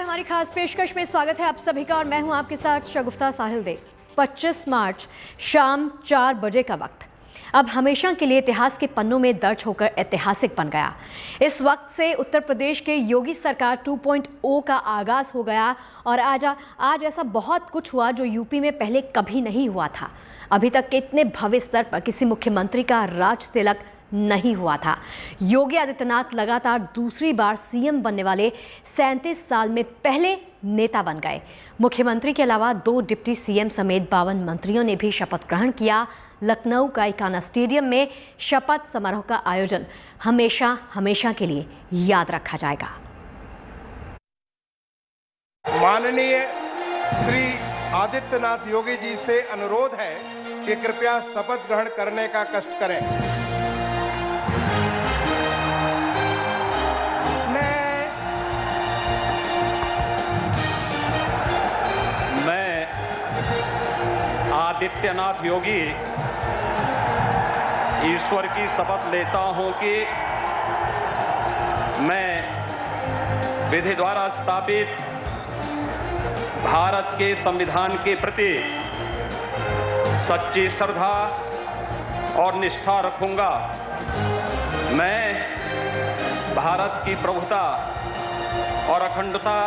नमस्कार, हमारी खास पेशकश में स्वागत है आप सभी का और मैं हूं आपके साथ शगुफ्ता साहिल दे। 25 मार्च शाम 4 बजे का वक्त अब हमेशा के लिए इतिहास के पन्नों में दर्ज होकर ऐतिहासिक बन गया। इस वक्त से उत्तर प्रदेश के योगी सरकार 2.0 का आगाज हो गया और आज ऐसा बहुत कुछ हुआ जो यूपी में पहले कभी नहीं हुआ था। अभी तक के इतने भव्य स्तर पर किसी मुख्यमंत्री का राज तिलक नहीं हुआ था। योगी आदित्यनाथ लगातार दूसरी बार सीएम बनने वाले 37 साल में पहले नेता बन गए। मुख्यमंत्री के अलावा 2 डिप्टी सीएम समेत 52 मंत्रियों ने भी शपथ ग्रहण किया। लखनऊ का इकाना स्टेडियम में शपथ समारोह का आयोजन हमेशा हमेशा के लिए याद रखा जाएगा। माननीय श्री आदित्यनाथ योगी जी से अनुरोध है कि कृपया शपथ ग्रहण करने का कष्ट करें। मैं आदित्यनाथ योगी ईश्वर की शपथ लेता हूं कि मैं विधि द्वारा स्थापित भारत के संविधान के प्रति सच्ची श्रद्धा और निष्ठा रखूंगा। मैं भारत की प्रभुता और अखंडता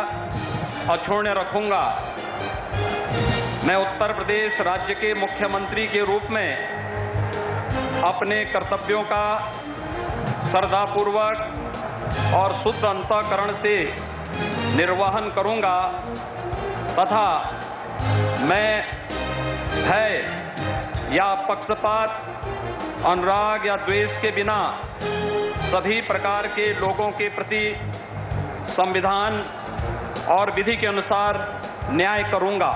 अक्षुण्ण रखूंगा। मैं उत्तर प्रदेश राज्य के मुख्यमंत्री के रूप में अपने कर्तव्यों का श्रद्धापूर्वक और शुद्ध अंतःकरण से निर्वहन करूंगा तथा मैं भय या पक्षपात, अनुराग या द्वेष के बिना सभी प्रकार के लोगों के प्रति संविधान और विधि के अनुसार न्याय करूंगा।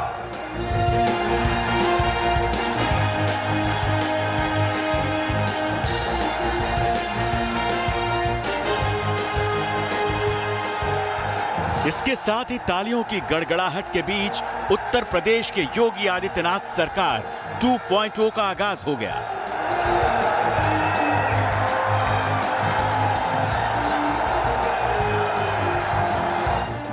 इसके साथ ही तालियों की गड़गड़ाहट के बीच उत्तर प्रदेश के योगी आदित्यनाथ सरकार 2.0 का आगाज हो गया।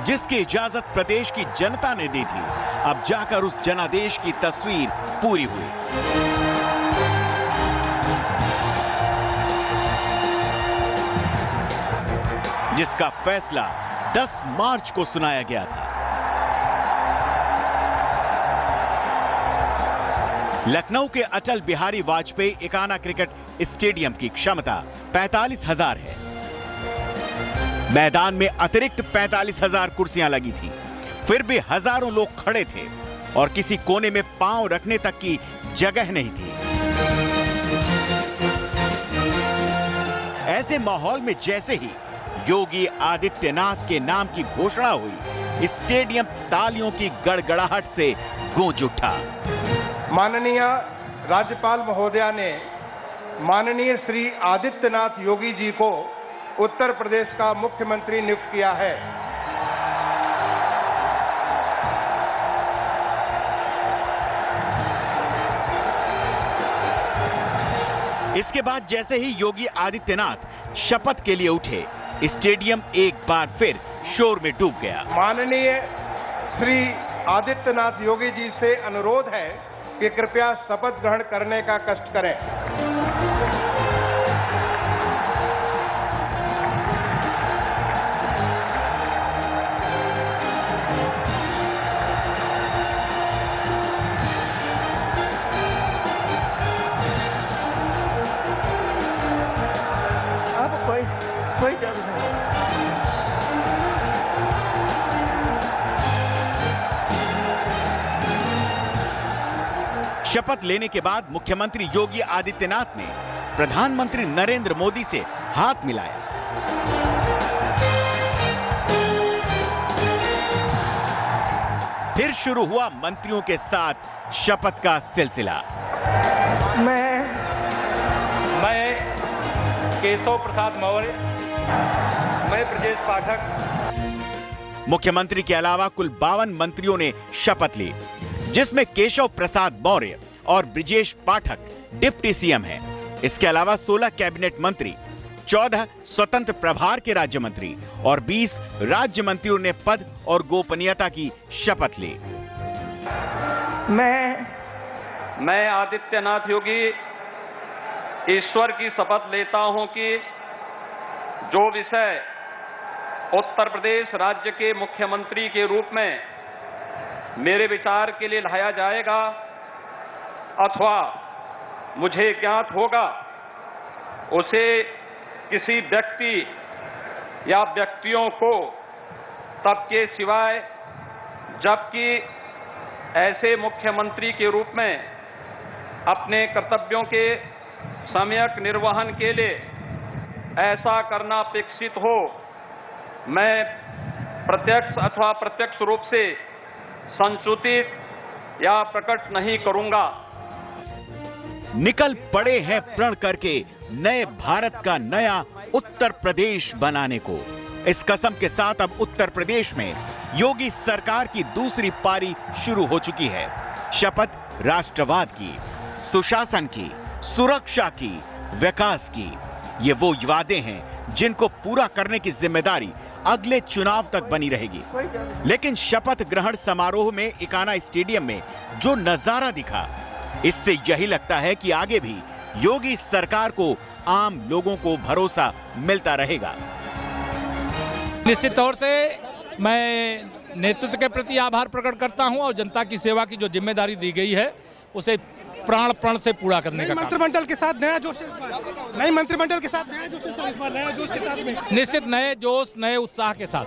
जिसकी इजाजत प्रदेश की जनता ने दी थी, अब जाकर उस जनादेश की तस्वीर पूरी हुई। जिसका फैसला 10 मार्च को सुनाया गया था। लखनऊ के अटल बिहारी वाजपेयी इकाना क्रिकेट स्टेडियम की क्षमता 45,000 है। मैदान में अतिरिक्त 45,000 कुर्सियां लगी थी, फिर भी हजारों लोग खड़े थे और किसी कोने में पांव रखने तक की जगह नहीं थी। ऐसे माहौल में जैसे ही योगी आदित्यनाथ के नाम की घोषणा हुई, स्टेडियम तालियों की गड़गड़ाहट से गूंज उठा। माननीय राज्यपाल महोदया ने माननीय श्री आदित्यनाथ योगी जी को उत्तर प्रदेश का मुख्यमंत्री नियुक्त किया है। इसके बाद जैसे ही योगी आदित्यनाथ शपथ के लिए उठे, स्टेडियम एक बार फिर शोर में डूब गया। माननीय श्री आदित्यनाथ योगी जी से अनुरोध है कि कृपया शपथ ग्रहण करने का कष्ट करें। कोई जरूरत नहीं। शपथ लेने के बाद मुख्यमंत्री योगी आदित्यनाथ ने प्रधानमंत्री नरेंद्र मोदी से हाथ मिलाया। फिर शुरू हुआ मंत्रियों के साथ शपथ का सिलसिला। मैं केशव प्रसाद मौर्य, मैं ब्रजेश पाठक। मुख्यमंत्री के अलावा कुल 52 मंत्रियों ने शपथ ली, जिसमें केशव प्रसाद मौर्य और ब्रजेश पाठक डिप्टी सीएम हैं। इसके अलावा 16 कैबिनेट मंत्री, 14 स्वतंत्र प्रभार के राज्य मंत्री और 20 राज्य मंत्रियों ने पद और गोपनीयता की शपथ ली। मैं आदित्यनाथ योगी ईश्वर की शपथ लेता हूं कि जो विषय उत्तर प्रदेश राज्य के मुख्यमंत्री के रूप में मेरे विचार के लिए लाया जाएगा अथवा मुझे ज्ञात होगा, उसे किसी व्यक्ति या व्यक्तियों को तब के सिवाय जबकि ऐसे मुख्यमंत्री के रूप में अपने कर्तव्यों के सम्यक निर्वहन के लिए ऐसा करना अपेक्षित हो, मैं प्रत्यक्ष अथवा प्रत्यक्ष रूप से संसूचित या प्रकट नहीं करूंगा। निकल पड़े हैं प्रण करके नए भारत का नया उत्तर प्रदेश बनाने को। इस कसम के साथ अब उत्तर प्रदेश में योगी सरकार की दूसरी पारी शुरू हो चुकी है। शपथ राष्ट्रवाद की, सुशासन की, सुरक्षा की, विकास की। ये वो वादे हैं जिनको पूरा करने की जिम्मेदारी अगले चुनाव तक बनी रहेगी। लेकिन शपथ ग्रहण समारोह में इकाना स्टेडियम में जो नजारा दिखा, इससे यही लगता है कि आगे भी योगी सरकार को आम लोगों को भरोसा मिलता रहेगा। निश्चित तौर से मैं नेतृत्व के प्रति आभार प्रकट करता हूं और जनता की सेवा की जो जिम्मेदारी दी गई है उसे प्राण प्रण से पूरा करने का मंत्रिमंडल के साथ नया जोश इस बार, नई मंत्रिमंडल के साथ नया जोश इस बार, नया जोश के साथ में निश्चित नए जोश नए उत्साह के साथ।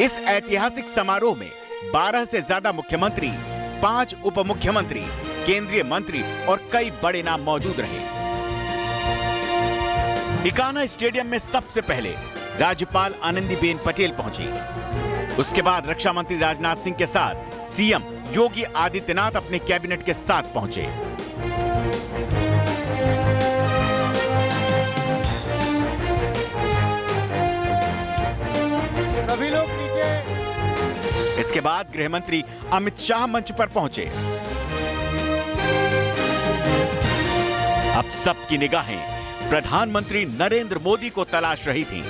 इस ऐतिहासिक समारोह में 12 से ज्यादा मुख्यमंत्री, 5 उप मुख्यमंत्री, केंद्रीय मंत्री और कई बड़े नाम मौजूद रहे। इकाना स्टेडियम में सबसे पहले राज्यपाल आनंदीबेन पटेल पहुंची। उसके बाद रक्षा मंत्री राजनाथ सिंह के साथ सीएम योगी आदित्यनाथ अपने कैबिनेट के साथ पहुंचे। सभी लोग नीचे। इसके बाद गृह मंत्री अमित शाह मंच पर पहुंचे। अब सबकी निगाहें प्रधानमंत्री नरेंद्र मोदी को तलाश रही थी।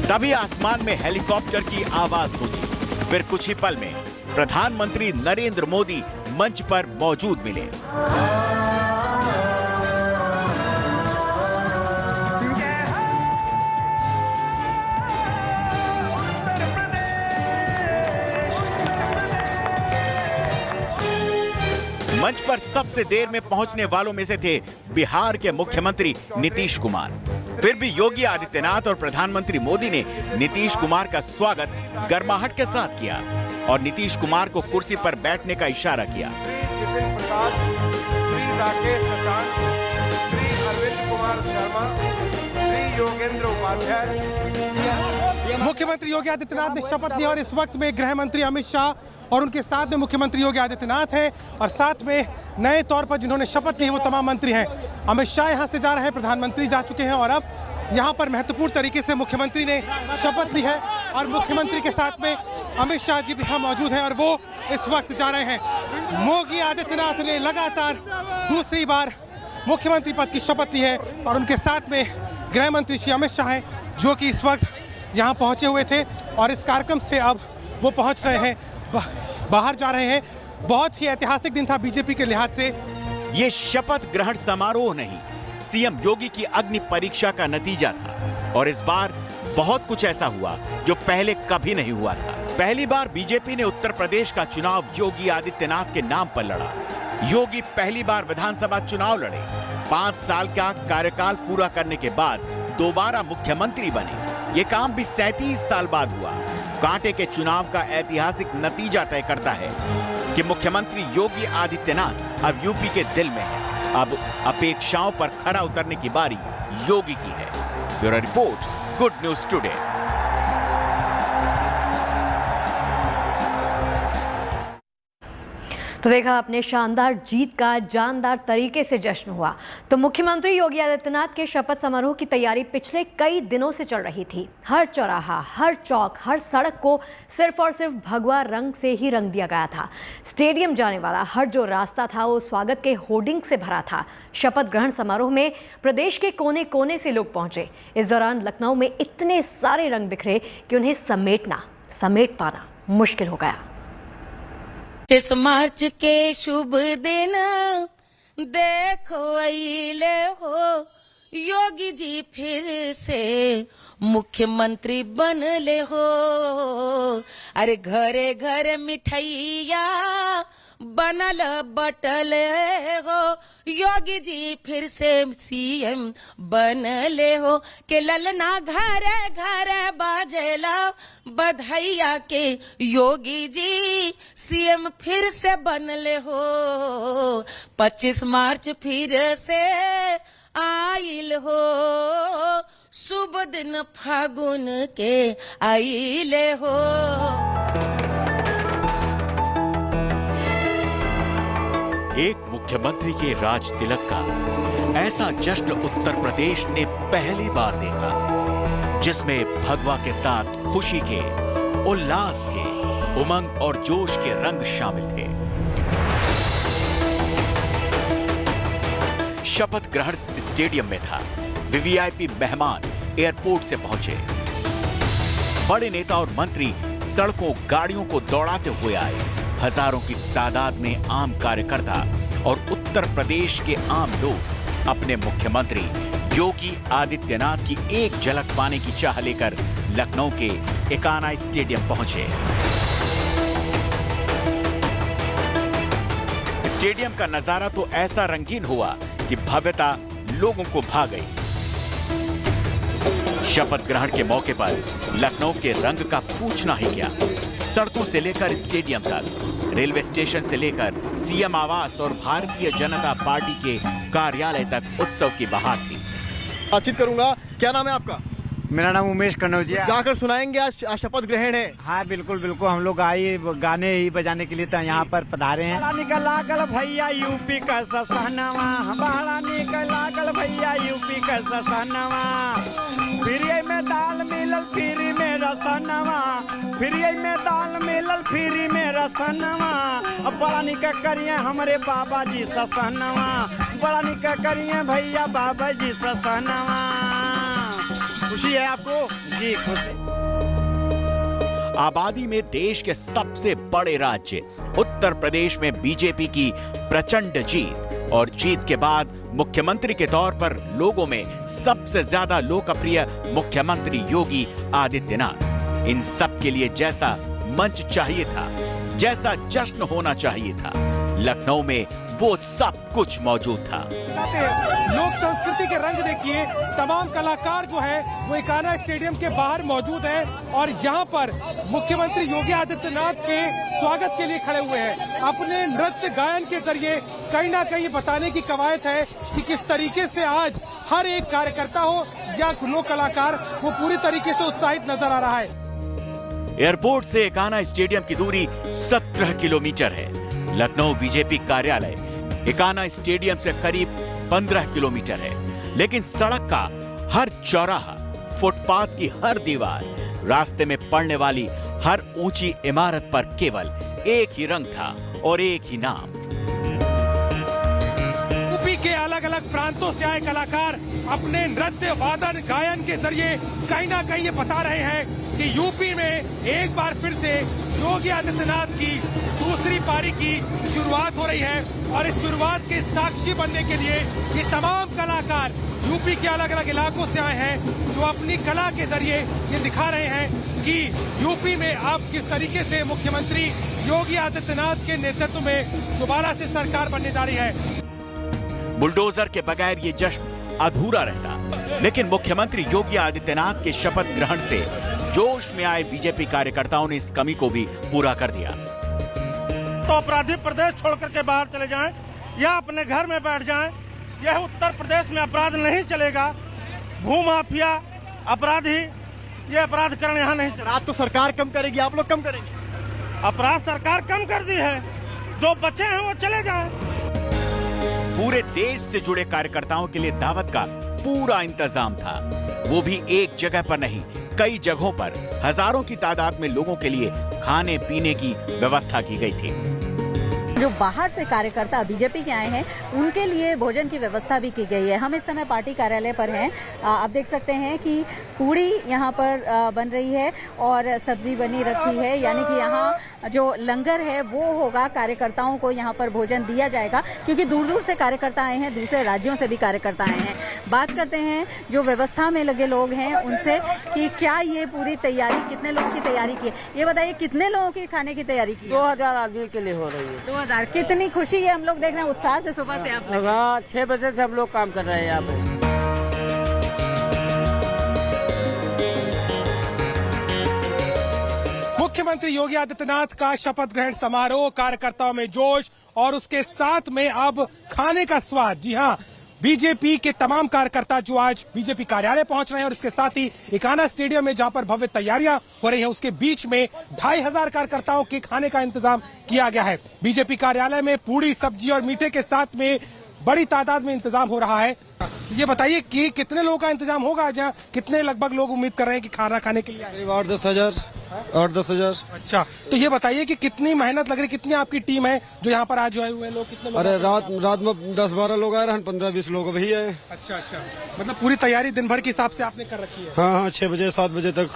तभी आसमान में हेलीकॉप्टर की आवाज गूंजी। फिर कुछ ही पल में प्रधानमंत्री नरेंद्र मोदी मंच पर मौजूद मिले। मंच पर सबसे देर में पहुंचने वालों में से थे बिहार के मुख्यमंत्री नीतीश कुमार। फिर भी योगी आदित्यनाथ और प्रधानमंत्री मोदी ने नीतीश कुमार का स्वागत गर्माहट के साथ किया और नीतीश कुमार को कुर्सी पर बैठने का इशारा किया। श्री जितिन प्रसाद, श्री राकेश शशांक, श्री अरविंद कुमार शर्मा, श्री योगेंद्र उपाध्याय। मुख्यमंत्री योगी आदित्यनाथ ने शपथ ली और इस वक्त में गृह मंत्री अमित शाह और उनके साथ में मुख्यमंत्री योगी आदित्यनाथ हैं और साथ में नए तौर पर जिन्होंने शपथ ली है वो तमाम मंत्री हैं। अमित शाह यहां से जा रहे हैं, प्रधानमंत्री जा चुके हैं और अब यहां पर महत्वपूर्ण तरीके से मुख्यमंत्री ने शपथ ली है और मुख्यमंत्री के साथ में अमित शाह जी भी यहाँ मौजूद हैं और वो इस वक्त जा रहे हैं। योगी आदित्यनाथ ने लगातार दूसरी बार मुख्यमंत्री पद की शपथ ली है और उनके साथ में गृह मंत्री श्री अमित शाह हैं जो कि इस वक्त यहाँ पहुँचे हुए थे और इस कार्यक्रम से अब वो पहुँच रहे हैं, बाहर जा रहे हैं। बहुत ही ऐतिहासिक दिन था बीजेपी के लिहाज से। ये शपथ ग्रहण समारोह नहीं, सीएम योगी की अग्नि परीक्षा का नतीजा था और इस बार बहुत कुछ ऐसा हुआ जो पहले कभी नहीं हुआ था। पहली बार बीजेपी ने उत्तर प्रदेश का चुनाव योगी आदित्यनाथ के नाम पर लड़ा। योगी पहली बार विधानसभा चुनाव लड़े। 5 साल का कार्यकाल पूरा करने के बाद दोबारा मुख्यमंत्री बने। ये काम भी 37 साल बाद हुआ। कांटे के चुनाव का ऐतिहासिक नतीजा तय करता है कि मुख्यमंत्री योगी आदित्यनाथ अब यूपी के दिल में है। अब अपेक्षाओं पर खरा उतरने की बारी योगी की है। Bureau report, good news today. तो देखा, अपने शानदार जीत का जानदार तरीके से जश्न हुआ। तो मुख्यमंत्री योगी आदित्यनाथ के शपथ समारोह की तैयारी पिछले कई दिनों से चल रही थी। हर चौराहा, हर चौक, हर सड़क को सिर्फ और सिर्फ भगवा रंग से ही रंग दिया गया था। स्टेडियम जाने वाला हर जो रास्ता था वो स्वागत के होर्डिंग से भरा था। शपथ ग्रहण समारोह में प्रदेश के कोने कोने से लोग पहुंचे। इस दौरान लखनऊ में इतने सारे रंग बिखरे कि उन्हें समेट पाना मुश्किल हो गया। इस मार्च के शुभ दिन देखो अइले हो योगी जी फिर से मुख्यमंत्री बनले हो। अरे घरे घरे मिठाइया बनल बटल हो योगी जी फिर से सीएम बनले हो। के ललना घरे घरे बाजेला बधाइया के योगी जी सीएम फिर से बनले हो। 25 मार्च फिर से आइल हो शुभ दिन फागुन के आइले हो। एक मुख्यमंत्री के राज तिलक का ऐसा जश्न उत्तर प्रदेश ने पहली बार देखा, जिसमें भगवा के साथ खुशी के, उल्लास के, उमंग और जोश के रंग शामिल थे। शपथ ग्रहण स्टेडियम में था। वीवीआईपी मेहमान एयरपोर्ट से पहुंचे। बड़े नेता और मंत्री सड़कों, गाड़ियों को दौड़ाते हुए आए। हजारों की तादाद में आम कार्यकर्ता और उत्तर प्रदेश के आम लोग अपने मुख्यमंत्री योगी आदित्यनाथ की एक झलक पाने की चाह लेकर लखनऊ के एकाना स्टेडियम पहुंचे। स्टेडियम का नजारा तो ऐसा रंगीन हुआ कि भव्यता लोगों को भा गई। शपथ ग्रहण के मौके पर लखनऊ के रंग का पूछना ही क्या। सड़कों से लेकर स्टेडियम तक, रेलवे स्टेशन से लेकर सीएम आवास और भारतीय जनता पार्टी के कार्यालय तक उत्सव की बहार थी। बातचीत करूंगा। क्या नाम है आपका? मेरा नाम उमेश कन्नौजिया। गाकर सुनाएंगे, आज शपथ ग्रहण है। हाँ बिल्कुल बिल्कुल, हम लोग आए गाने ही बजाने के लिए तो यहाँ पर पधारे हैं। निकला गल भैया यूपी का ससनवा, हमारा निकला गल भैया यूपी का ससनवा। फ्री में दाल मिलल फ्री में रसनवा, फ्री में दाल मिलल फ्री में रसनवा। अब बड़ा निका करिए हमारे बाबा जी ससनवा, बड़ा निका करिए भैया बाबा जी ससनवा। खुशी है आपको? जी खुशी। आबादी में देश के सबसे बड़े राज्य उत्तर प्रदेश में बीजेपी की प्रचंड जीत और जीत के बाद मुख्यमंत्री के तौर पर लोगों में सबसे ज्यादा लोकप्रिय मुख्यमंत्री योगी आदित्यनाथ। इन सब के लिए जैसा मंच चाहिए था, जैसा जश्न होना चाहिए था, लखनऊ में वो सब कुछ मौजूद था। लोक संस्कृति के रंग देखिए, तमाम कलाकार जो है वो एकाना स्टेडियम के बाहर मौजूद हैं और यहाँ पर मुख्यमंत्री योगी आदित्यनाथ के स्वागत के लिए खड़े हुए हैं। अपने नृत्य गायन के जरिए कहीं ना कहीं बताने की कवायद है कि किस तरीके से आज हर एक कार्यकर्ता हो या लोक कलाकार वो पूरी तरीके से उत्साहित नजर आ रहा है। एयरपोर्ट से एकाना स्टेडियम की दूरी 17 किलोमीटर है। लखनऊ बीजेपी कार्यालय एकाना स्टेडियम से करीब 15 किलोमीटर है, लेकिन सड़क का हर चौराहा, फुटपाथ की हर दीवार, रास्ते में पड़ने वाली हर ऊंची इमारत पर केवल एक ही रंग था और एक ही नाम। यूपी के अलग अलग प्रांतों से आए कलाकार अपने नृत्य, वादन, गायन के जरिए कहीं ना कहीं ये बता रहे हैं कि यूपी में एक बार फिर से योगी आदित्यनाथ की दूसरी पारी की शुरुआत हो रही है और इस शुरुआत के साक्षी बनने के लिए ये तमाम कलाकार यूपी के अलग अलग इलाकों से आए हैं, जो अपनी कला के जरिए ये दिखा रहे हैं कि यूपी में अब किस तरीके से मुख्यमंत्री योगी आदित्यनाथ के नेतृत्व में दोबारा से सरकार बनने जा रही है। बुलडोजर के बगैर ये जश्न अधूरा रहता, लेकिन मुख्यमंत्री योगी आदित्यनाथ के शपथ ग्रहण से जोश में आए बीजेपी कार्यकर्ताओं ने इस कमी को भी पूरा कर दिया। तो अपराधी प्रदेश छोड़कर के बाहर चले जाएं या अपने घर में बैठ जाएं। यह उत्तर प्रदेश में अपराध नहीं चलेगा। भूमाफिया, अपराधी, ये अपराधकरण यहाँ नहीं चलेगा। आप तो सरकार कम करेगी, आप लोग कम करेंगे? अपराध सरकार कम कर दी है, जो बचे हैं वो चले जाएं। पूरे देश से जुड़े कार्यकर्ताओं के लिए दावत का पूरा इंतजाम था, वो भी एक जगह पर नहीं, कई जगहों पर हजारों की तादाद में लोगों के लिए खाने पीने की व्यवस्था की गई थी। जो बाहर से कार्यकर्ता बीजेपी के आए हैं उनके लिए भोजन की व्यवस्था भी की गई है। हम इस समय पार्टी कार्यालय पर हैं। आप देख सकते हैं कि पूड़ी यहाँ पर बन रही है और सब्जी बनी रखी है, यानी कि यहाँ जो लंगर है वो होगा, कार्यकर्ताओं को यहाँ पर भोजन दिया जाएगा, क्योंकि दूर दूर से कार्यकर्ता आए हैं, दूसरे राज्यों से भी कार्यकर्ता आए हैं। बात करते हैं जो व्यवस्था में लगे लोग हैं उनसे कि क्या ये पूरी तैयारी, कितने लोगों की तैयारी की है, ये बताइए कितने लोगों की खाने की तैयारी की? 2000 आदमी के लिए हो रही है। 2000। कितनी खुशी है, हम लोग देख रहे हैं उत्साह से सुबह से आप लोग। हाँ, 6 बजे से हम लोग काम कर रहे हैं यहाँ पे। मुख्यमंत्री योगी आदित्यनाथ का शपथ ग्रहण समारोह, कार्यकर्ताओं में जोश और उसके साथ में अब खाने का स्वाद। जी हाँ, बीजेपी के तमाम कार्यकर्ता जो आज बीजेपी कार्यालय पहुंच रहे हैं और इसके साथ ही इकाना स्टेडियम में जहां पर भव्य तैयारियां हो रही हैं, उसके बीच में 2500 कार्यकर्ताओं के खाने का इंतजाम किया गया है। बीजेपी कार्यालय में पूड़ी, सब्जी और मीठे के साथ में बड़ी तादाद में इंतजाम हो रहा है। ये बताइए कि कितने लोगों का इंतजाम होगा, जहाँ कितने लगभग लोग उम्मीद कर रहे हैं कि खाना खाने के लिए आए? 8-10 हजार। अच्छा, तो ये बताइए कि कितनी मेहनत लग रही, कितनी आपकी टीम है जो यहाँ पर आज आए हुए हैं लोग? कितने लोग? अरे रात में 10-12 लोग आए रहे हैं, 15-20 लोग भी है। अच्छा, मतलब पूरी तैयारी दिन भर के हिसाब से आपने कर रखी है? हाँ, 6 बजे 7 बजे तक।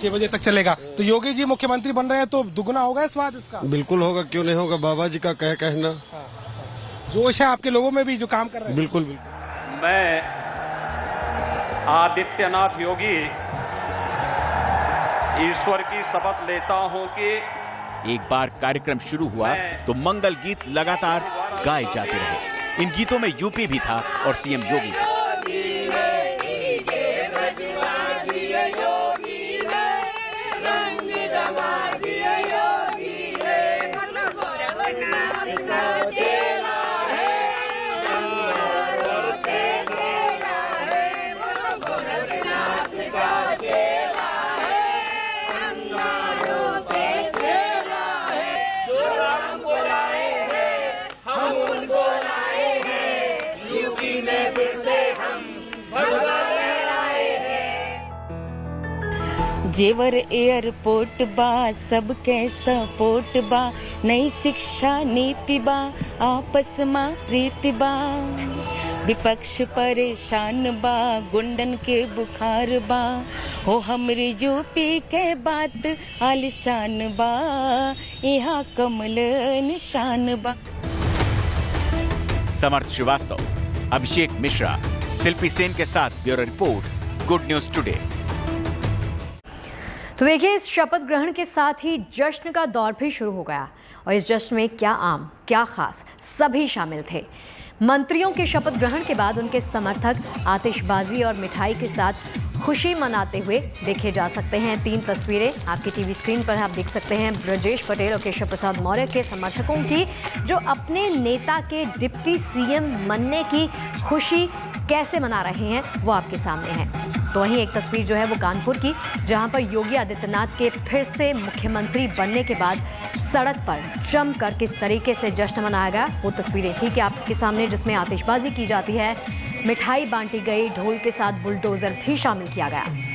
6 बजे तक चलेगा। तो योगी जी मुख्यमंत्री बन रहे हैं तो दुगना होगा स्वाद इसका? बिल्कुल होगा, क्यों नहीं होगा। बाबा जी का कहना। जोश है आपके लोगों में भी जो काम कर रहे हैं? बिल्कुल। मैं आदित्यनाथ योगी ईश्वर की शपथ लेता हूं कि एक बार कार्यक्रम शुरू हुआ तो मंगल गीत लगातार गाए जाते रहे। इन गीतों में यूपी भी था और सीएम योगी भी। जेवर एयरपोर्ट बा, सबके सपोर्ट बा, नई शिक्षा नीति बा, आपस में प्रीति बा, विपक्ष परेशान बा, गुंडन के बुखार बा, हो हमरी यूपी के बात आलिशान बा, यहाँ कमल निशान बा। समर्थ श्रीवास्तव, अभिषेक मिश्रा, शिल्पी सेन के साथ bureau report, good news today. तो देखिए, इस शपथ ग्रहण के साथ ही जश्न का दौर भी शुरू हो गया और इस जश्न में क्या आम क्या खास, सभी शामिल थे। मंत्रियों के शपथ ग्रहण के बाद उनके समर्थक आतिशबाजी और मिठाई के साथ खुशी मनाते हुए देखे जा सकते हैं। 3 तस्वीरें आपकी टीवी स्क्रीन पर आप देख सकते हैं ब्रजेश पटेल और केशव प्रसाद मौर्य के समर्थकों की, जो अपने नेता के डिप्टी सीएम बनने की खुशी कैसे मना रहे हैं वो आपके सामने है। तो वहीं एक तस्वीर जो है वो कानपुर की, जहां पर योगी आदित्यनाथ के फिर से मुख्यमंत्री बनने के बाद सड़क पर जमकर किस तरीके से जश्न मनाया गया वो तस्वीरें ठीक है आपके सामने, जिसमें आतिशबाजी की जाती है, मिठाई बांटी गई, ढोल के साथ बुलडोजर भी शामिल किया गया।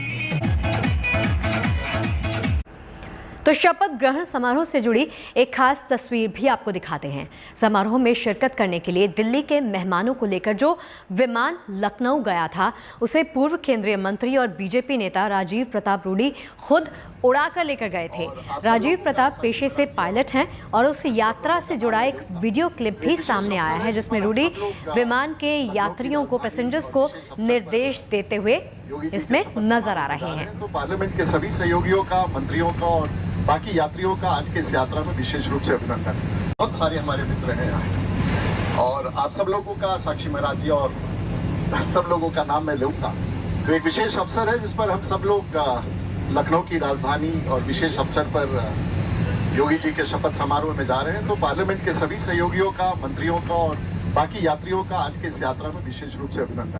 तो शपथ ग्रहण समारोह से जुड़ी एक खास तस्वीर भी आपको दिखाते हैं। समारोह में शिरकत करने के लिए दिल्ली के मेहमानों को लेकर जो विमान लखनऊ गया था, उसे पूर्व केंद्रीय मंत्री और बीजेपी नेता राजीव प्रताप रूडी खुद उड़ाकर लेकर गए थे। राजीव प्रताप पेशे से पायलट हैं और उस यात्रा से जुड़ा एक वीडियो क्लिप भी सामने आया है, जिसमें रूडी विमान के यात्रियों को, पैसेंजर्स को निर्देश देते हुए इसमें नजर आ रहे हैं। तो पार्लियामेंट के सभी सहयोगियों का, मंत्रियों का और बाकी यात्रियों का आज के इस यात्रा में विशेष रूप से अभिनंदन। बहुत सारे हमारे मित्र हैं यहाँ और आप सब लोगों का, साक्षी महाराज जी और सब लोगों का नाम मैं लूंगा। तो एक विशेष अवसर है जिस पर हम सब लोग लखनऊ की राजधानी और विशेष अवसर पर योगी जी के शपथ समारोह में जा रहे हैं। तो पार्लियामेंट के सभी सहयोगियों का, मंत्रियों का और बाकी यात्रियों का आज के इस यात्रा में विशेष रूप से अभिनंदन।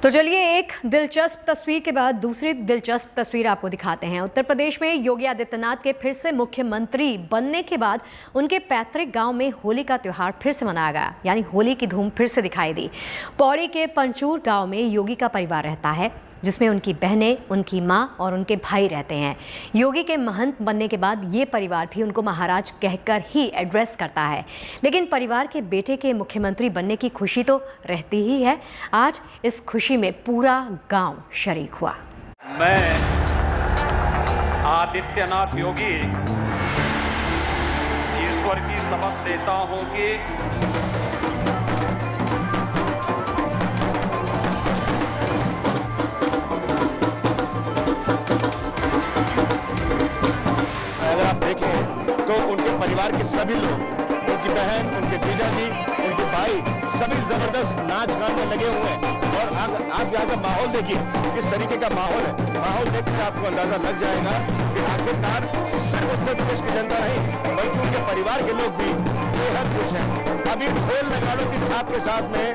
तो चलिए एक दिलचस्प तस्वीर के बाद दूसरी दिलचस्प तस्वीर आपको दिखाते हैं। उत्तर प्रदेश में योगी आदित्यनाथ के फिर से मुख्यमंत्री बनने के बाद उनके पैतृक गांव में होली का त्योहार फिर से मनाया गया, यानी होली की धूम फिर से दिखाई दी। पौड़ी के पंचूर गांव में योगी का परिवार रहता है, जिसमें उनकी बहनें, उनकी मां और उनके भाई रहते हैं। योगी के महंत बनने के बाद ये परिवार भी उनको महाराज कहकर ही एड्रेस करता है। लेकिन परिवार के बेटे के मुख्यमंत्री बनने की खुशी तो रहती ही है। आज इस खुशी में पूरा गांव शरीक हुआ। मैं आदित्यनाथ योगी ईश्वर की शपथ लेता हूं कि अगर आप देखें तो उनके परिवार के सभी लोग, उनकी बहन, उनके जीजाजी, उनके भाई सभी जबरदस्त नाच गान में लगे हुए हैं। और आप यहाँ का माहौल देखिए, किस तरीके का माहौल है। माहौल देखकर आपको अंदाजा लग जाएगा कि आखिरकार सिर्फ उत्तर प्रदेश की जनता नहीं बल्कि उनके परिवार के लोग भी बेहद खुश हैं। अभी ढोल नगाड़ों की थाप के साथ में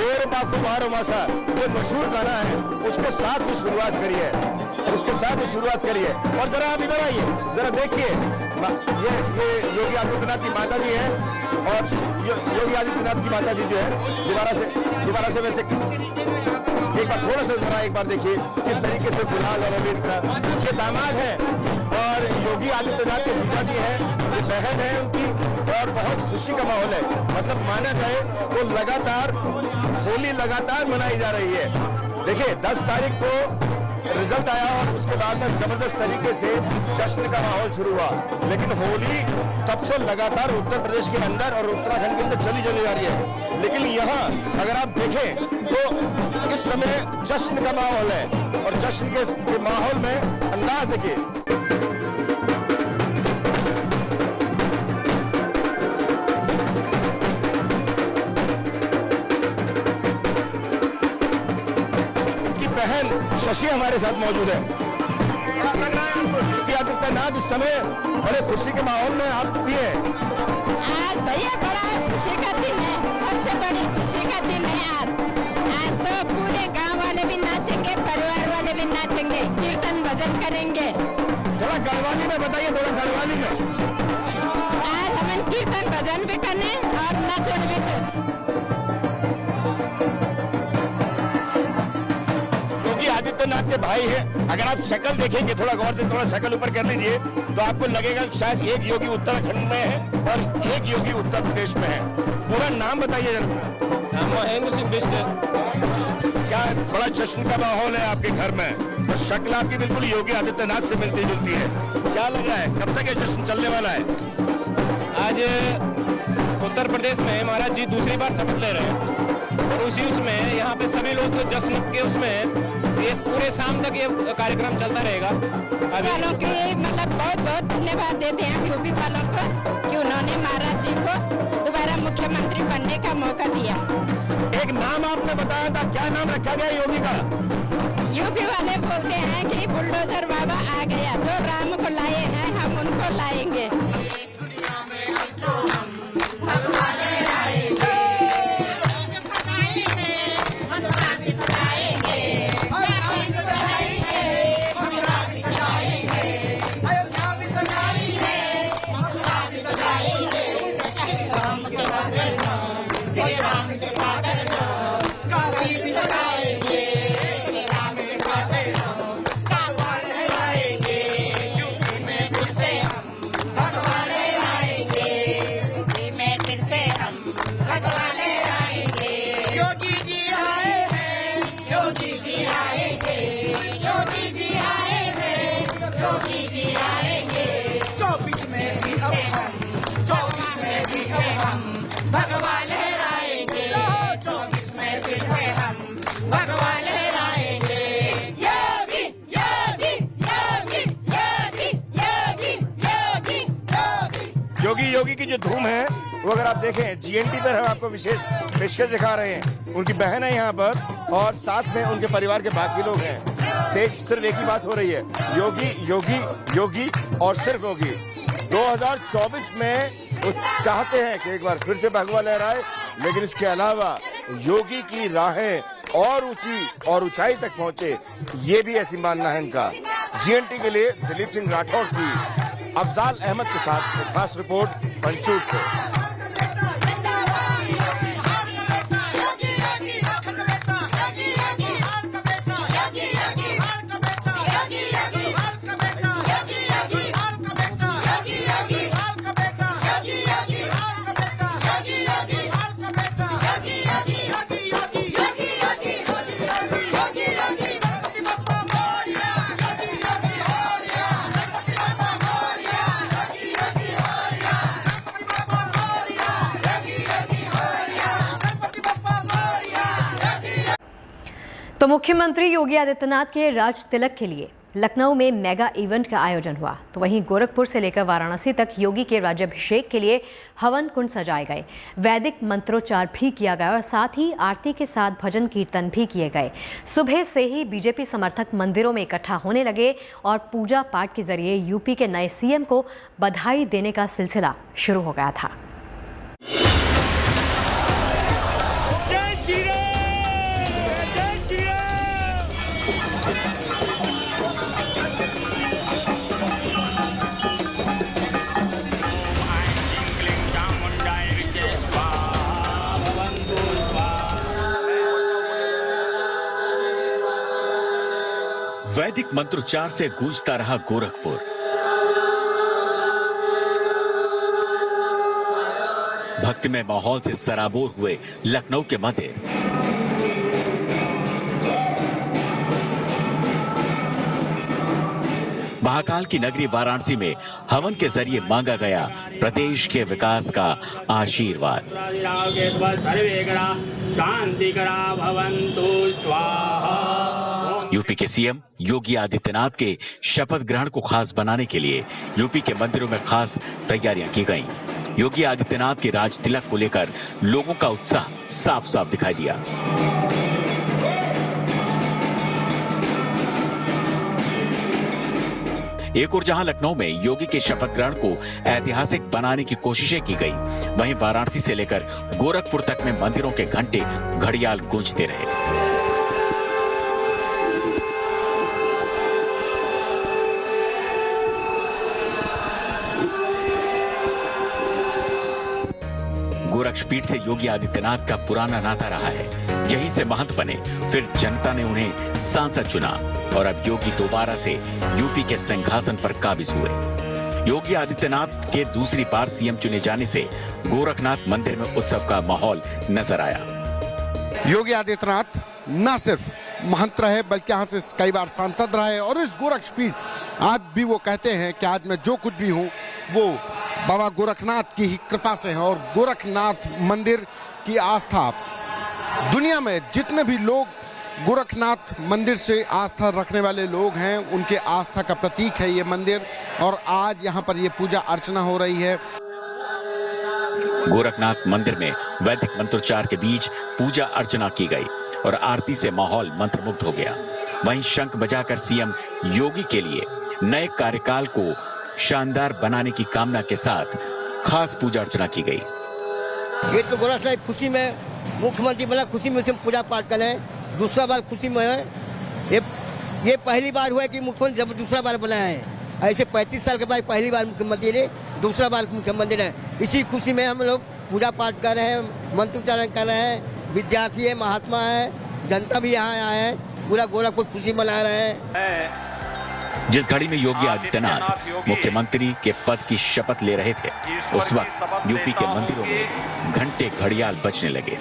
पेड़ बाकू बारो मासा जो मशहूर गाना है उसके साथ ही शुरुआत करी है, और जरा आप इधर आइए, जरा देखिए, ये योगी आदित्यनाथ की माता जी है और योगी आदित्यनाथ की माता जी जो है दोबारा से वैसे एक बार थोड़ा सा जरा एक बार देखिए किस तरीके से गुलाल और अबीर का ये दामाद है और योगी आदित्यनाथ के जीजाजी है, ये बहन है उनकी, और बहुत खुशी का माहौल है। मतलब माना जाए तो लगातार होली मनाई जा रही है। देखिए 10 तारीख को रिजल्ट आया और उसके बाद में जबरदस्त तरीके से जश्न का माहौल शुरू हुआ, लेकिन होली तब से लगातार उत्तर प्रदेश के अंदर और उत्तराखंड के अंदर चली जा रही है। लेकिन यहाँ अगर आप देखें तो इस समय जश्न का माहौल है और जश्न के माहौल में अंदाज देखिए। शशि हमारे साथ मौजूद है। क्या लग रहा है आपको? योगी आदित्यनाथ इस समय बड़े खुशी के माहौल में आप भी हैं। आज भैया बड़ा खुशी का दिन है, सबसे बड़ी खुशी का दिन है आज तो पूरे गांव वाले भी नाचेंगे, परिवार वाले भी नाचेंगे, कीर्तन भजन करेंगे। थोड़ा गढ़वाली में बताइए, थोड़ा गढ़वाली में। आज हमें कीर्तन भजन भी करने और नाचने भी। आदित्यनाथ के भाई हैं, अगर आप शक्ल देखेंगे थोड़ा गौर से, थोड़ा शक्ल ऊपर कर लीजिए तो आपको लगेगा कि शायद एक योगी उत्तराखंड में है और एक योगी उत्तर प्रदेश में है। पूरा नाम बताइए जरा। महेंद्र सिंह बिष्ट। क्या बड़ा जश्न का माहौल है आपके घर में और शक्ल आपकी बिल्कुल योगी आदित्यनाथ से मिलती जुलती है। क्या लग रहा है कब तक ये जश्न चलने वाला है? आज उत्तर प्रदेश में महाराज जी दूसरी बार शपथ ले रहे हैं और उसी उसमें यहाँ पे सभी लोग जश्न के उसमें ये पूरे शाम तक ये कार्यक्रम चलता रहेगा। वालों के मतलब बहुत धन्यवाद देते हैं यूपी वालों को कि उन्होंने महाराज जी को दोबारा मुख्यमंत्री बनने का मौका दिया। एक नाम आपने बताया था, क्या नाम रखा गया योगी का? यूपी वाले बोलते हैं कि बुलडोजर बाबा आ गया, जो राम को लाए हैं हम उनको लाएंगे। योगी की जो धूम है वो अगर आप देखें जीएनटी पर हम आपको विशेष पेशकश दिखा रहे हैं। उनकी बहन है यहाँ पर और साथ में उनके परिवार के बाकी लोग हैं। सिर्फ एक ही बात हो रही है, योगी योगी योगी और सिर्फ योगी। 2024 में वो चाहते हैं कि एक बार फिर से भगवा लहराए, लेकिन इसके अलावा योगी की राहें और ऊंची और ऊंचाई तक पहुंचे, ये भी ऐसी मानना है इनका। जीएनटी के लिए दिलीप सिंह राठौर की अफजाल अहमद के साथ एक खास रिपोर्ट पंचूर से। तो मुख्यमंत्री योगी आदित्यनाथ के राज तिलक के लिए लखनऊ में मेगा इवेंट का आयोजन हुआ। तो वहीं गोरखपुर से लेकर वाराणसी तक योगी के राज्याभिषेक के लिए हवन कुंड सजाए गए, वैदिक मंत्रोच्चार भी किया गया और साथ ही आरती के साथ भजन कीर्तन भी किए गए। सुबह से ही बीजेपी समर्थक मंदिरों में इकट्ठा होने लगे और पूजा पाठ के जरिए यूपी के नए सीएम को बधाई देने का सिलसिला शुरू हो गया था। वैदिक मंत्रोच्चार से गूंजता रहा गोरखपुर। भक्तिमय माहौल से सराबोर हुए लखनऊ के मंदिर। महाकाल की नगरी वाराणसी में हवन के जरिए मांगा गया प्रदेश के विकास का आशीर्वाद। यूपी के सीएम योगी आदित्यनाथ के शपथ ग्रहण को खास बनाने के लिए यूपी के मंदिरों में खास तैयारियां की गईं। योगी आदित्यनाथ के राज तिलक को लेकर लोगों का उत्साह साफ साफ दिखाई दिया। एक और जहां लखनऊ में योगी के शपथ ग्रहण को ऐतिहासिक बनाने की कोशिशें की गई, वहीं वाराणसी से लेकर गोरखपुर तक में मंदिरों के घंटे घड़ियाल गूंजते रहे। गोरक्षपीठ से योगी आदित्यनाथ का पुराना नाता रहा है। यहीं से महंत बने, फिर जनता ने उन्हें सांसद चुना और अब योगी दोबारा से यूपी के सिंहासन पर काबिज हुए। योगी आदित्यनाथ के दूसरी बार सीएम चुने जाने से गोरखनाथ मंदिर में उत्सव का माहौल नजर आया। योगी आदित्यनाथ न सिर्फ महंत रहे बल्कि यहाँ से कई बार सांसद रहे और इस गोरक्षपीठ आज भी वो कहते हैं कि आज मैं जो कुछ भी हूँ वो बाबा गोरखनाथ की ही कृपा से है। और गोरखनाथ मंदिर की आस्था, दुनिया में जितने भी लोग गोरखनाथ मंदिर से आस्था रखने वाले लोग हैं उनके आस्था का प्रतीक है ये मंदिर, और आज यहाँ पर ये पूजा अर्चना हो रही है। गोरखनाथ मंदिर में वैदिक मंत्रोच्चार के बीच पूजा अर्चना की गई और आरती से माहौल मंत्रमुग्ध हो गया। वहीं शंख बजाकर सीएम योगी के लिए नए कार्यकाल को शानदार बनाने की कामना के साथ खास पूजा अर्चना की गई। ये तो गोरखनाथ खुशी में मुख्यमंत्री बना, खुशी में पूजा पाठ करें, दूसरा बार खुशी में है। ये पहली बार हुआ है कि मुख्यमंत्री जब दूसरा बार बनाया है, ऐसे 35 साल के बाद पहली बार मुख्यमंत्री ने दूसरा बार मुख्यमंत्री है। इसी खुशी में हम लोग पूजा पाठ कर रहे हैं, मंत्रोच्चारण कर रहे हैं। विद्यार्थी है, महात्मा है, जनता भी यहाँ आए हैं, पूरा गोरखपुर खुशी मना रहे हैं। जिस घड़ी में योगी आदित्यनाथ मुख्यमंत्री के पद की शपथ ले रहे थे, उस वक्त यूपी के मंदिरों में घंटे घड़ियाल बजने लगे।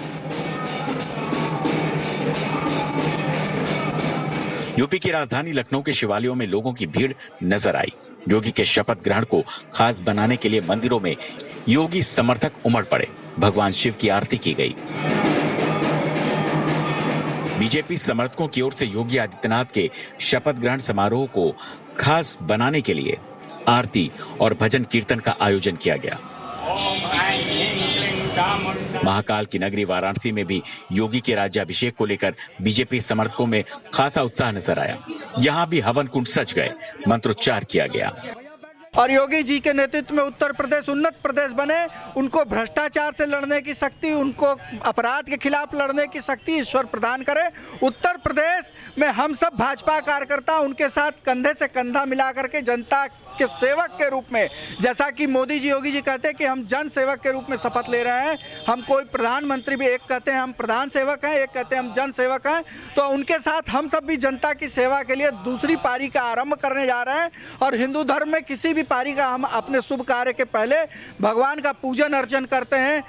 यूपी की राजधानी लखनऊ के शिवालयों में लोगों की भीड़ नजर आई। योगी के शपथ ग्रहण को खास बनाने के लिए मंदिरों में योगी समर्थक उमड़ पड़े। भगवान शिव की आरती की गई। बीजेपी समर्थकों की ओर से योगी आदित्यनाथ के शपथ ग्रहण समारोह को खास बनाने के लिए आरती और भजन कीर्तन का आयोजन किया गया। महाकाल की नगरी वाराणसी में भी योगी के राज्याभिषेक को लेकर बीजेपी समर्थकों में खासा उत्साह नजर आया। यहां भी हवन कुंड सज गए, मंत्रोच्चार किया गया। और योगी जी के नेतृत्व में उत्तर प्रदेश उन्नत प्रदेश बने। उनको भ्रष्टाचार से लड़ने की शक्ति, उनको अपराध के खिलाफ लड़ने की शक्ति ईश्वर प्रदान करे। उत्तर प्रदेश में हम सब भाजपा कार्यकर्ता उनके साथ कंधे से कंधा मिला करके जनता के सेवक के रूप में, जैसा कि मोदी जी योगी जी कहते हैं कि हम जन सेवक के रूप में शपथ ले रहे हैं। हम कोई प्रधानमंत्री भी, एक कहते हैं हम प्रधान सेवक हैं, एक कहते हैं हम जन सेवक हैं, तो उनके साथ हम सब भी जनता की सेवा के लिए दूसरी पारी का आरंभ करने जा रहे हैं। और हिंदू धर्म में किसी भी पारी का हम अपने शुभ कार्य के पहले भगवान का पूजन अर्चन करते हैं।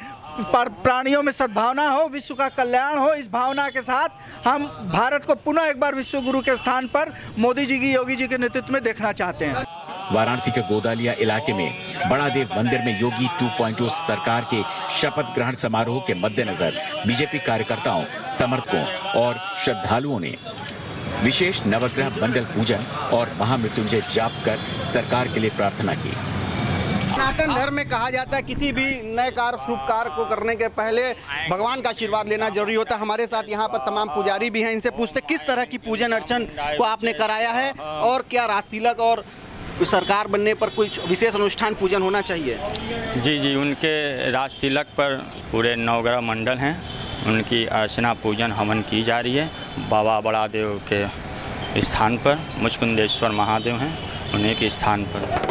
प्राणियों में सद्भावना हो, विश्व का कल्याण हो, इस भावना के साथ हम भारत को पुनः एक बार विश्व गुरु के स्थान पर मोदी जी की, योगी जी के नेतृत्व में देखना चाहते हैं। वाराणसी के गोदालिया इलाके में बड़ा देव मंदिर में योगी 2.0 सरकार के शपथ ग्रहण समारोह के मद्देनजर बीजेपी कार्यकर्ताओं, समर्थकों और श्रद्धालुओं ने विशेष नवग्रह मंडल पूजन और महामृत्युंजय जाप कर सरकार के लिए प्रार्थना की। सनातन धर्म में कहा जाता है किसी भी नए कार्य, शुभ कार्य को करने के पहले भगवान का आशीर्वाद लेना जरूरी होता है। हमारे साथ यहाँ पर तमाम पुजारी भी हैं, इनसे पूछते किस तरह की पूजन अर्चन को आपने कराया है और क्या राज तिलक और सरकार बनने पर कुछ विशेष अनुष्ठान पूजन होना चाहिए? जी, उनके राज तिलक पर पूरे नवग्रह मंडल हैं, उनकी अर्चना पूजन हवन की जा रही है। बाबा बड़ा देव के स्थान पर मुचकुंदेश्वर महादेव हैं, उन्हीं के स्थान पर।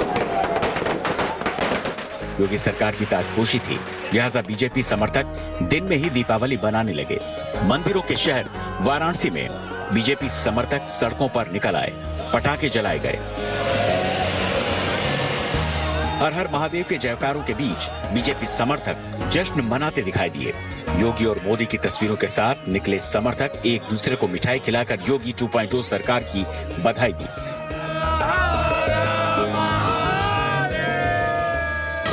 योगी सरकार की ताजपोशी थी, लिहाजा बीजेपी समर्थक दिन में ही दीपावली बनाने लगे। मंदिरों के शहर वाराणसी में बीजेपी समर्थक सड़कों पर निकल आए, पटाखे जलाए गए। हर हर महादेव के जयकारों के बीच बीजेपी समर्थक जश्न मनाते दिखाई दिए। योगी और मोदी की तस्वीरों के साथ निकले समर्थक एक दूसरे को मिठाई खिलाकर योगी 2.0 सरकार की बधाई दी।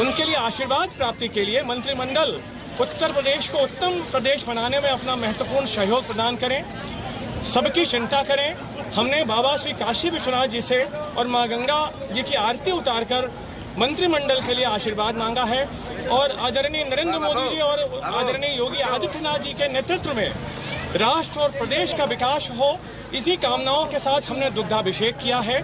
उनके लिए आशीर्वाद प्राप्ति के लिए मंत्रिमंडल उत्तर प्रदेश को उत्तम प्रदेश बनाने में अपना महत्वपूर्ण सहयोग प्रदान करें, सबकी चिंता करें। हमने बाबा श्री काशी विश्वनाथ जी से और मां गंगा जी की आरती उतारकर मंत्रिमंडल के लिए आशीर्वाद मांगा है और आदरणीय नरेंद्र मोदी जी और आदरणीय योगी आदित्यनाथ जी के नेतृत्व में राष्ट्र और प्रदेश का विकास हो, इसी कामनाओं के साथ हमने दुग्धाभिषेक किया है।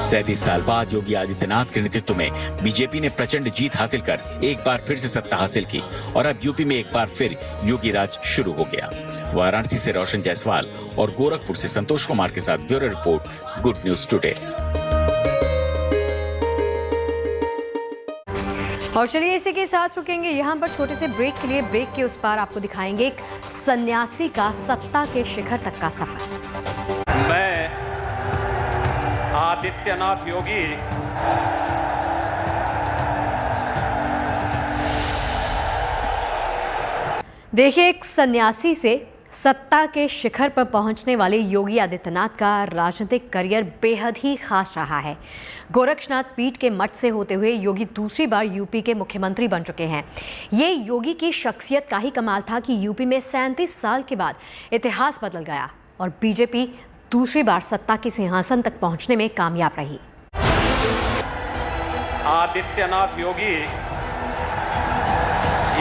37 साल बाद योगी आदित्यनाथ के नेतृत्व में बीजेपी ने प्रचंड जीत हासिल कर एक बार फिर से सत्ता हासिल की और अब यूपी में एक बार फिर योगी राज शुरू हो गया। वाराणसी से रोशन जायसवाल और गोरखपुर से संतोष कुमार के साथ bureau report, good news today. और चलिए इसी के साथ रुकेंगे यहाँ पर छोटे से ब्रेक के लिए। ब्रेक के उस पार आपको दिखाएंगे एक सन्यासी का सत्ता के शिखर तक का सफर। मैं आदित्यनाथ योगी देखिए, एक सन्यासी से सत्ता के शिखर पर पहुंचने वाले योगी आदित्यनाथ का राजनीतिक करियर बेहद ही खास रहा है। गोरक्षनाथ पीठ के मठ से होते हुए योगी दूसरी बार यूपी के मुख्यमंत्री बन चुके हैं। ये योगी की शख्सियत का ही कमाल था कि यूपी में 37 साल के बाद इतिहास बदल गया और बीजेपी दूसरी बार सत्ता के सिंहासन तक पहुंचने में कामयाब रही। आदित्यनाथ योगी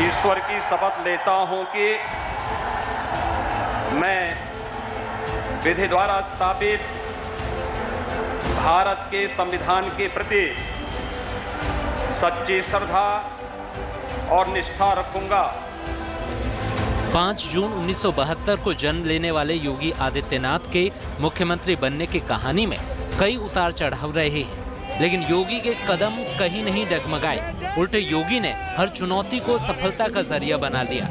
ईश्वर की शपथ लेता हूं कि मैं विधि द्वारा स्थापित भारत के संविधान के प्रति सच्ची श्रद्धा और निष्ठा रखूंगा। 5 जून 1972 को जन्म लेने वाले योगी आदित्यनाथ के मुख्यमंत्री बनने की कहानी में कई उतार चढ़ाव रहे हैं, लेकिन योगी के कदम कहीं नहीं डगमगाए। उल्टे योगी ने हर चुनौती को सफलता का जरिया बना लिया,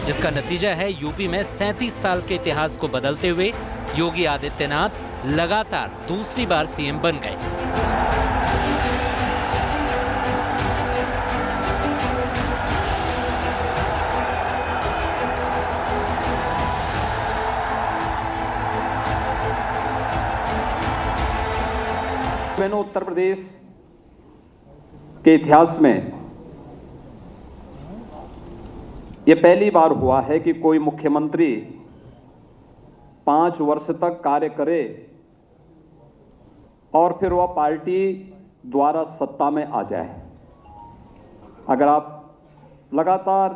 जिसका नतीजा है यूपी में 37 साल के इतिहास को बदलते हुए योगी आदित्यनाथ लगातार दूसरी बार सीएम बन गए। मैंने उत्तर प्रदेश के इतिहास में ये पहली बार हुआ है कि कोई मुख्यमंत्री 5 वर्ष तक कार्य करे और फिर वह पार्टी द्वारा सत्ता में आ जाए। अगर आप लगातार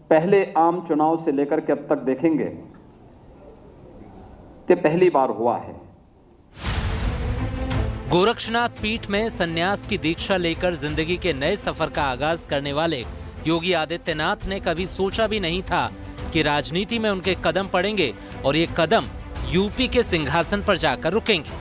पहले आम चुनाव से लेकर के अब तक देखेंगे तो पहली बार हुआ है। गोरक्षनाथ पीठ में संन्यास की दीक्षा लेकर जिंदगी के नए सफर का आगाज करने वाले योगी आदित्यनाथ ने कभी सोचा भी नहीं था कि राजनीति में उनके कदम पड़ेंगे और ये कदम यूपी के सिंहासन पर जाकर रुकेंगे।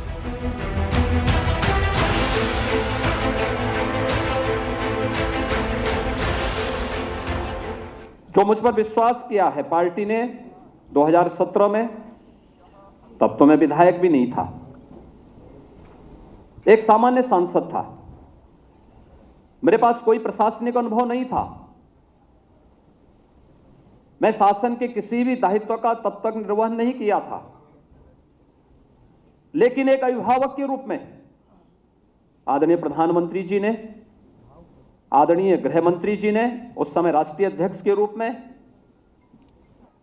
जो मुझ पर विश्वास किया है पार्टी ने 2017 में, तब तो मैं विधायक भी नहीं था, एक सामान्य सांसद था, मेरे पास कोई प्रशासनिक अनुभव नहीं था, मैं शासन के किसी भी दायित्व का तब तक निर्वहन नहीं किया था, लेकिन एक अभिभावक के रूप में आदरणीय प्रधानमंत्री जी ने, आदरणीय गृह मंत्री जी ने, उस समय राष्ट्रीय अध्यक्ष के रूप में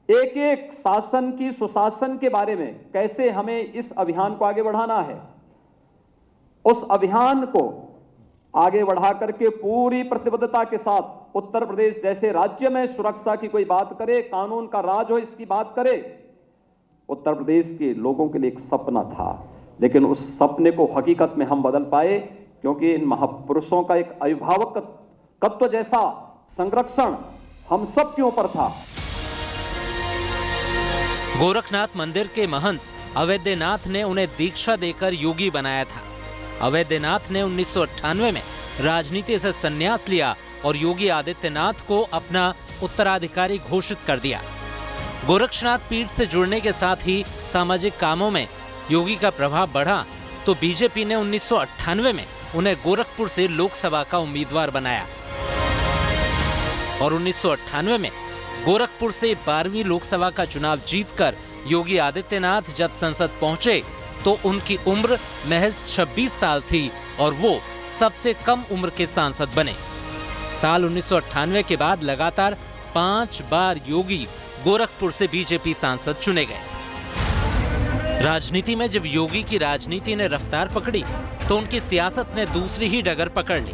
एक एक शासन की सुशासन के बारे में कैसे हमें इस अभियान को आगे बढ़ाना है, उस अभियान को आगे बढ़ा करके पूरी प्रतिबद्धता के साथ उत्तर प्रदेश जैसे राज्य में सुरक्षा की कोई बात करे, कानून का राज हो इसकी बात करे, उत्तर प्रदेश के लोगों के लिए एक सपना था। लेकिन उस सपने को हकीकत में हम बदल पाए क्योंकि इन महापुरुषों का एक अभिभावकत्व जैसा संरक्षण हम सब के ऊपर था। गोरखनाथ मंदिर के महंत अवैधनाथ ने उन्हें दीक्षा देकर योगी बनाया था। अवैधनाथ ने 1998 में राजनीति से संन्यास लिया और योगी आदित्यनाथ को अपना उत्तराधिकारी घोषित कर दिया। गोरक्षनाथ पीठ से जुड़ने के साथ ही सामाजिक कामों में योगी का प्रभाव बढ़ा तो बीजेपी ने 1998 में उन्हें गोरखपुर से लोकसभा का उम्मीदवार बनाया और 1998 में गोरखपुर से 12वीं लोकसभा का चुनाव जीतकर योगी आदित्यनाथ जब संसद पहुंचे तो उनकी उम्र महज 26 साल थी और वो सबसे कम उम्र के सांसद बने। साल 1998 के बाद लगातार 5 बार योगी गोरखपुर से बीजेपी सांसद चुने गए। राजनीति में जब योगी की राजनीति ने रफ्तार पकड़ी तो उनकी सियासत ने दूसरी ही डगर पकड़ ली।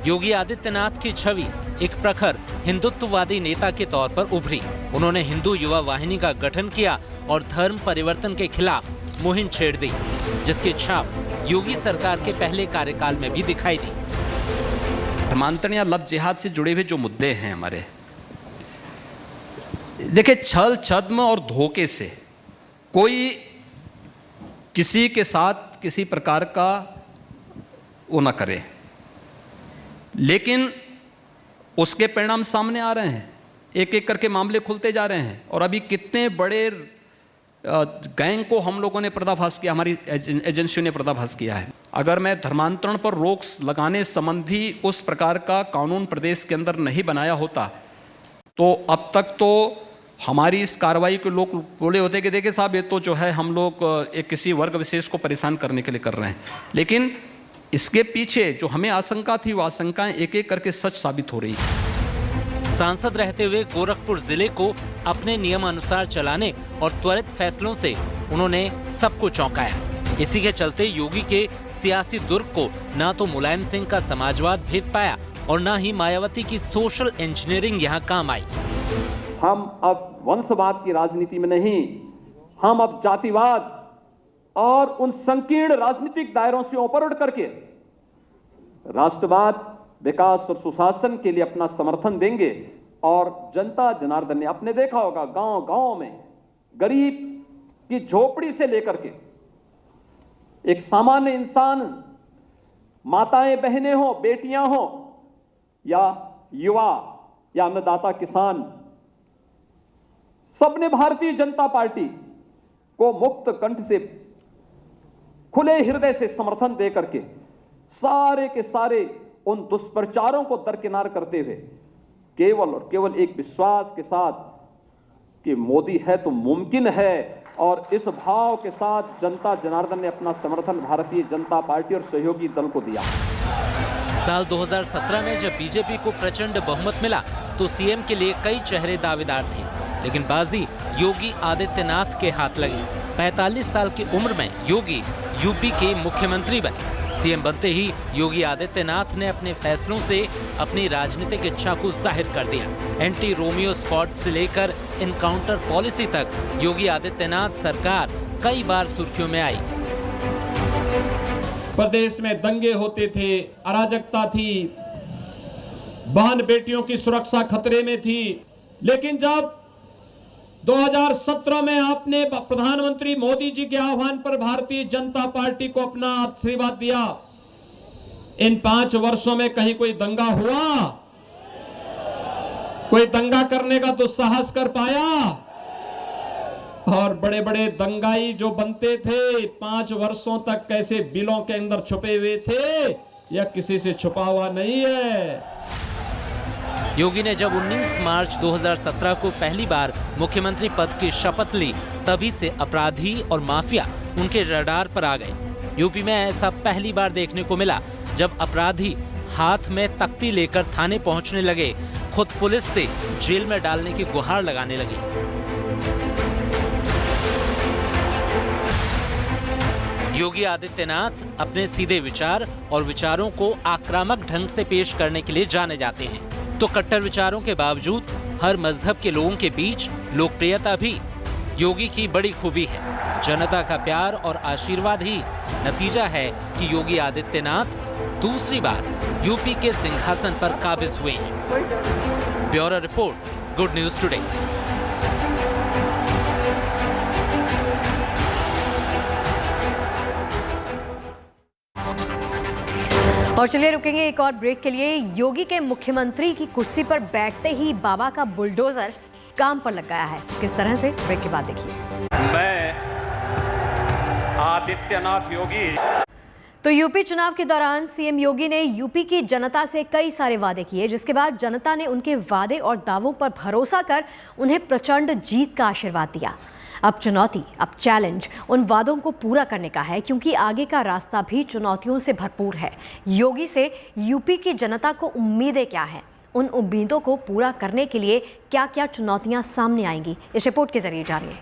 योगी आदित्यनाथ की छवि एक प्रखर हिंदुत्ववादी नेता के तौर पर उभरी। उन्होंने हिंदू युवा वाहिनी का गठन किया और धर्म परिवर्तन के खिलाफ मुहिम छेड़ दी, जिसकी छाप योगी सरकार के पहले कार्यकाल में भी दिखाई दी। धर्मांतरण या लव जिहाद से जुड़े हुए जो मुद्दे हैं हमारे, देखिए, छल छद्म और धोखे से कोई किसी के साथ किसी प्रकार का वो न करे, लेकिन उसके परिणाम सामने आ रहे हैं। एक एक करके मामले खुलते जा रहे हैं और अभी कितने बड़े गैंग को हम लोगों ने पर्दाफाश किया, हमारी एजेंसियों ने पर्दाफाश किया है। अगर मैं धर्मांतरण पर रोक लगाने संबंधी उस प्रकार का कानून प्रदेश के अंदर नहीं बनाया होता तो अब तक तो हमारी इस कार्रवाई को लोग बोले होते कि देखिए साहब, ये तो जो है हम लोग एक किसी वर्ग विशेष को परेशान करने के लिए कर रहे हैं, लेकिन इसके पीछे जो हमें आशंका थी वो आशंकाएं एक एक करके सच साबित हो रही है। सांसद रहते हुए गोरखपुर जिले को अपने नियमानुसार चलाने और त्वरित फैसलों से उन्होंने सबको चौंकाया। इसी के चलते योगी के सियासी दुर्ग को ना तो मुलायम सिंह का समाजवाद भेद पाया और ना ही मायावती की सोशल इंजीनियरिंग यहाँ काम आई। हम अब वंशवाद की राजनीति में नहीं, हम अब जातिवाद और उन संकीर्ण राजनीतिक दायरों से ऊपर उठ करके राष्ट्रवाद, विकास और सुशासन के लिए अपना समर्थन देंगे। और जनता जनार्दन ने आपने देखा होगा गांव गांव में गरीब की झोपड़ी से लेकर के एक सामान्य इंसान, माताएं बहनें हो, बेटियां हो या युवा या अन्नदाता किसान, सबने भारतीय जनता पार्टी को मुक्त कंठ से, खुले हृदय से समर्थन दे करके सारे के सारे उन दुष्प्रचारों को दरकिनार करते हुए केवल और केवल एक विश्वास के साथ कि मोदी है तो मुमकिन है, और इस भाव के साथ जनता जनार्दन ने अपना समर्थन भारतीय जनता पार्टी और सहयोगी दल को दिया। साल 2017 में जब बीजेपी को प्रचंड बहुमत मिला तो सीएम के लिए कई चेहरे दावेदार थे, लेकिन बाजी योगी आदित्यनाथ के हाथ लगी। 45 साल की उम्र में योगी यूपी के मुख्यमंत्री बने। सीएम बनते ही योगी आदित्यनाथ ने अपने फैसलों से अपनी राजनीतिक इच्छा को जाहिर कर दिया। एंटी रोमियो स्क्वाड से लेकर इनकाउंटर पॉलिसी तक योगी आदित्यनाथ सरकार कई बार सुर्खियों में आई। प्रदेश में दंगे होते थे, अराजकता थी, बहन बेटियों की सुरक्षा खतरे में थी। लेकिन जब 2017 में आपने प्रधानमंत्री मोदी जी के आह्वान पर भारतीय जनता पार्टी को अपना आशीर्वाद दिया, इन 5 वर्षों में कहीं कोई दंगा हुआ? कोई दंगा करने का दुस्साहस कर पाया? और बड़े बड़े दंगाई जो बनते थे 5 वर्षों तक कैसे बिलों के अंदर छुपे हुए थे, यह किसी से छुपा हुआ नहीं है। योगी ने जब 19 मार्च 2017 को पहली बार मुख्यमंत्री पद की शपथ ली, तभी से अपराधी और माफिया उनके रडार पर आ गए। यूपी में ऐसा पहली बार देखने को मिला जब अपराधी हाथ में तख्ती लेकर थाने पहुंचने लगे, खुद पुलिस से जेल में डालने की गुहार लगाने लगे। योगी आदित्यनाथ अपने सीधे विचार और विचारों को आक्रामक ढंग से पेश करने के लिए जाने जाते हैं, तो कट्टर विचारों के बावजूद हर मजहब के लोगों के बीच लोकप्रियता भी योगी की बड़ी खूबी है। जनता का प्यार और आशीर्वाद ही नतीजा है कि योगी आदित्यनाथ दूसरी बार यूपी के सिंहासन पर काबिज हुए हैं। Bureau report, good news today. और चलिए रुकेंगे एक और ब्रेक के लिए। योगी के मुख्यमंत्री की कुर्सी पर बैठते ही बाबा का बुलडोजर काम पर लग गया है। किस तरह से, ब्रेक के बाद देखिए। मैं आदित्यनाथ योगी। तो यूपी चुनाव के दौरान सीएम योगी ने यूपी की जनता से कई सारे वादे किए, जिसके बाद जनता ने उनके वादे और दावों पर भरोसा कर उन्हें प्रचंड जीत का आशीर्वाद दिया। अब चुनौती, अब चैलेंज उन वादों को पूरा करने का है, क्योंकि आगे का रास्ता भी चुनौतियों से भरपूर है। योगी से यूपी की जनता को उम्मीदें क्या हैं? उन उम्मीदों को पूरा करने के लिए क्या क्या चुनौतियां सामने आएंगी, इस रिपोर्ट के जरिए जानिए।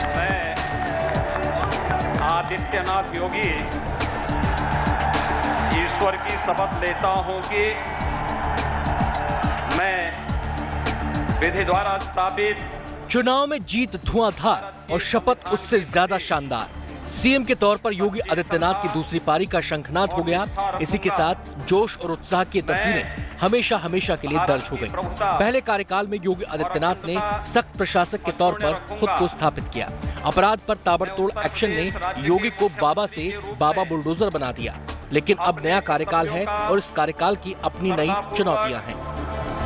मैं आदित्यनाथ योगी ईश्वर की शपथ लेता हूं कि मैं विधि द्वारा स्थापित चुनाव में जीत धुआंधार और शपथ उससे ज्यादा शानदार। सीएम के तौर पर योगी आदित्यनाथ की दूसरी पारी का शंखनाद हो गया। इसी के साथ जोश और उत्साह की तस्वीरें हमेशा हमेशा के लिए दर्ज हो गई। पहले कार्यकाल में योगी आदित्यनाथ ने सख्त प्रशासक के तौर पर खुद को स्थापित किया। अपराध पर ताबड़तोड़ एक्शन ने योगी को बाबा से बाबा बुलडोजर बना दिया। लेकिन अब नया कार्यकाल है और इस कार्यकाल की अपनी नई चुनौतियां हैं।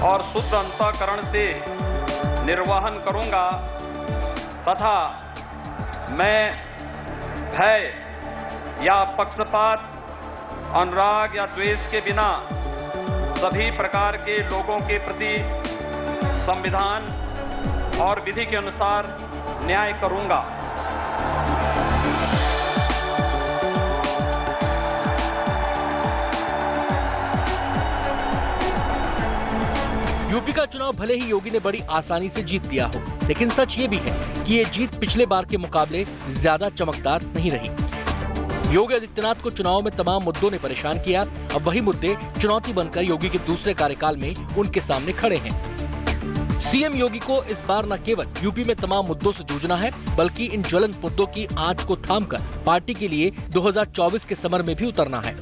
और शुद्ध अंतःकरण से निर्वहन करूंगा तथा मैं भय या पक्षपात, अनुराग या द्वेष के बिना सभी प्रकार के लोगों के प्रति संविधान और विधि के अनुसार न्याय करूंगा। यूपी का चुनाव भले ही योगी ने बड़ी आसानी से जीत लिया हो, लेकिन सच ये भी है कि ये जीत पिछले बार के मुकाबले ज्यादा चमकदार नहीं रही। योगी आदित्यनाथ को चुनाव में तमाम मुद्दों ने परेशान किया। अब वही मुद्दे चुनौती बनकर योगी के दूसरे कार्यकाल में उनके सामने खड़े हैं। सीएम योगी को इस बार न केवल यूपी में तमाम मुद्दों से जूझना है, बल्कि इन ज्वलंत मुद्दों की आंच को थामकर पार्टी के लिए 2024 के समर में भी उतरना है।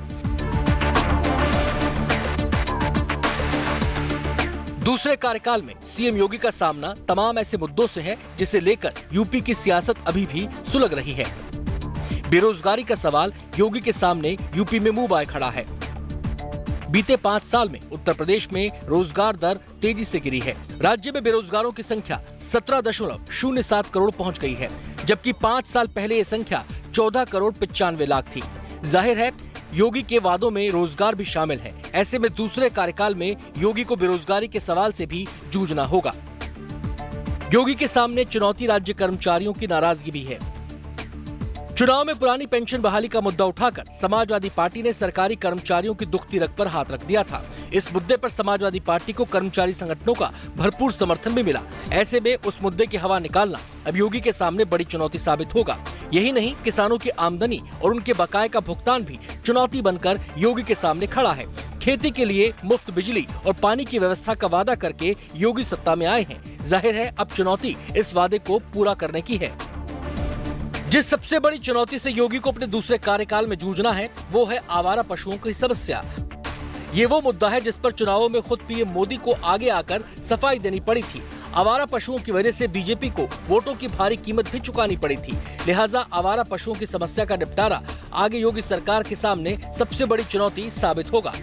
दूसरे कार्यकाल में सीएम योगी का सामना तमाम ऐसे मुद्दों से है जिसे लेकर यूपी की सियासत अभी भी सुलग रही है। बेरोजगारी का सवाल योगी के सामने यूपी में मुंह बाए खड़ा है। बीते 5 साल में उत्तर प्रदेश में रोजगार दर तेजी से गिरी है। राज्य में बेरोजगारों की संख्या 17.07 करोड़ पहुंच गई है, जबकि 5 साल पहले ये संख्या 14 करोड़ 95 लाख थी। जाहिर है योगी के वादों में रोजगार भी शामिल है। ऐसे में दूसरे कार्यकाल में योगी को बेरोजगारी के सवाल से भी जूझना होगा। योगी के सामने चुनौती राज्य कर्मचारियों की नाराजगी भी है। चुनाव में पुरानी पेंशन बहाली का मुद्दा उठाकर समाजवादी पार्टी ने सरकारी कर्मचारियों की दुखती रग पर हाथ रख दिया था। इस मुद्दे पर समाजवादी पार्टी को कर्मचारी संगठनों का भरपूर समर्थन भी मिला। ऐसे में उस मुद्दे की हवा निकालना अब योगी के सामने बड़ी चुनौती साबित होगा। यही नहीं, किसानों की आमदनी और उनके बकाये का भुगतान भी चुनौती बनकर योगी के सामने खड़ा है। खेती के लिए मुफ्त बिजली और पानी की व्यवस्था का वादा करके योगी सत्ता में आए हैं। जाहिर है अब चुनौती इस वादे को पूरा करने की है। जिस सबसे बड़ी चुनौती से योगी को अपने दूसरे कार्यकाल में जूझना है वो है आवारा पशुओं की समस्या। ये वो मुद्दा है जिस पर चुनावों में खुद पीएम मोदी को आगे आकर सफाई देनी पड़ी थी। आवारा पशुओं की वजह से बीजेपी को वोटों की भारी कीमत भी चुकानी पड़ी थी। लिहाजा आवारा पशुओं की समस्या का निपटारा आगे योगी सरकार के सामने सबसे बड़ी चुनौती साबित होगा।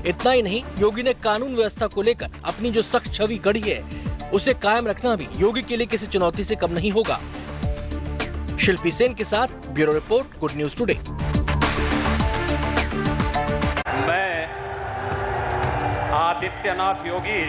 इतना ही नहीं, योगी ने कानून व्यवस्था को लेकर अपनी जो सख्त छवि गढ़ी है उसे कायम रखना भी योगी के लिए किसी चुनौती से कम नहीं होगा। शिल्पी सेन के साथ bureau report, good news today. मैं आदित्यनाथ योगी